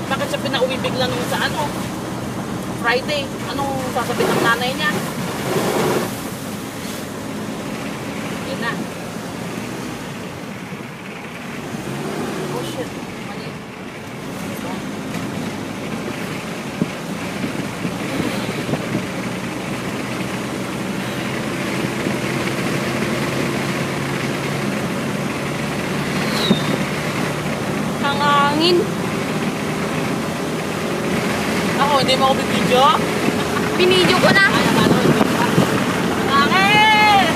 Bakit siya pinauwi bigla nung sa ano? Friday. Anong sasabihin ng nanay niya? Yan na. Oh shit. Mali. Hangangin. Ako, hindi mo ako bibidyo? Binidyo ko na. Ay, ano, hindi pa. Hangin!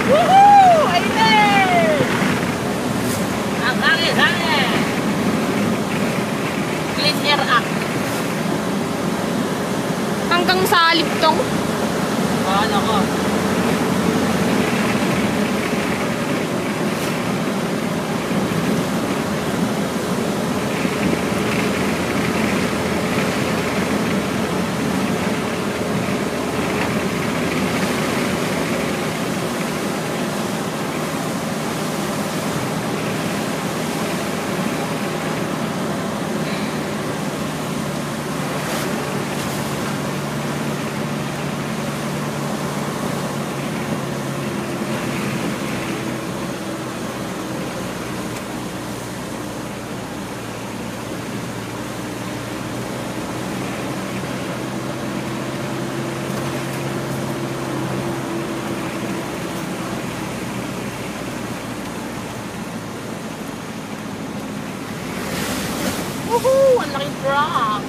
Woohoo! Amen! Ang hangin, hangin! Clean Air Act. Hanggang sa Liptong. Paano ko? Woohoo! Ang laking truck!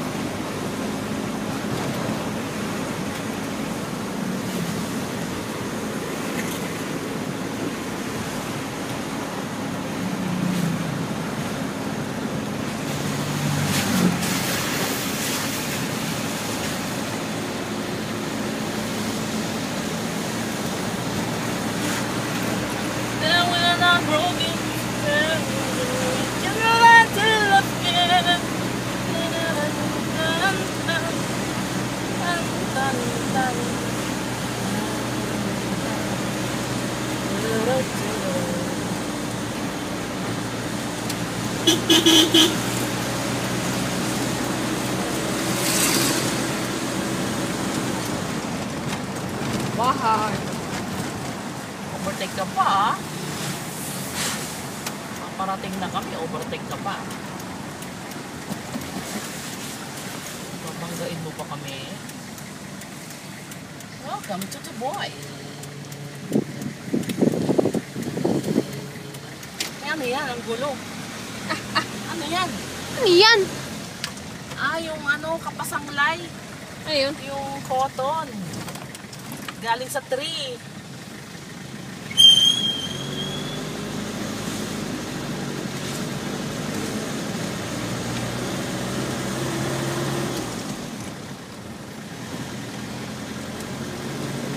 Then when I'm broken, you're right to love again. Bahay. Overtake ka pa, ah. Parating na kami, overtake ka pa. Babanggain mo pa kami. Welcome to the boy. Ano yan? Ang gulo. Ano yan? Ano yan? Yung ano, kapasanglay. Ayun. Yung cotton. Galing sa tree.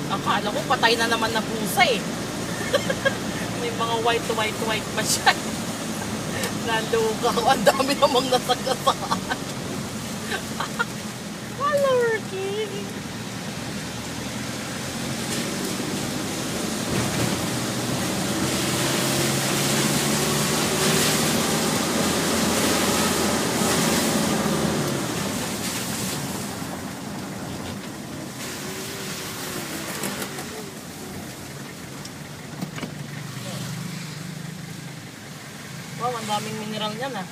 Akala ko patay na naman na pusa eh. May mga white pa siya. Naluka ko. Ang dami namang nasagasaan. Lordy. Wow, ang daming mineral niyan ah.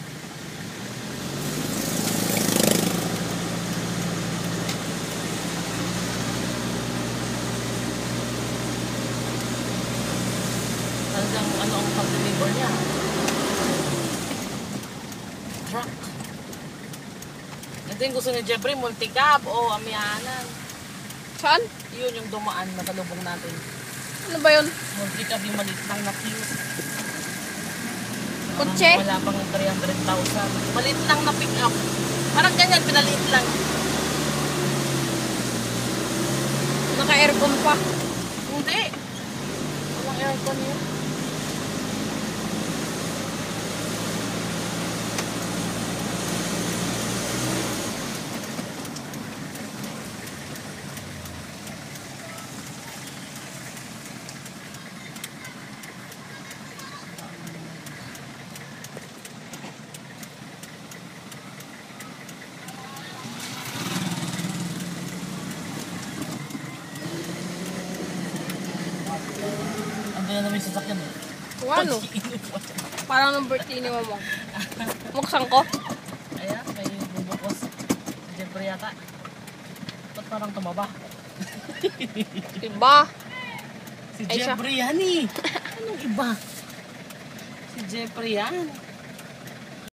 Talagang ano ang pag-deliver niya. Truck. Ito yung gusto ni Jeffrey, multicab o amyanan. Saan? Yun yung dumaan na talubong natin. Ano ba yun? Multicab yung maliit lang na cute. Kotse? Wala pang 300,000. Maliit lang na pick up. Parang ganyan, pinaliit lang. Naka-aircon pa. Hindi. Walang aircon yun. na naman yung sasakyan eh. Kung ano? Parang nung birthday ni mama. Buksan ko. Ayan, may bubukos. Si Jeffrey yata. Ba't parang tumaba? Diba? Si Ay, siya. Jeffrey yan eh. Anong iba? Si Jeffrey yan.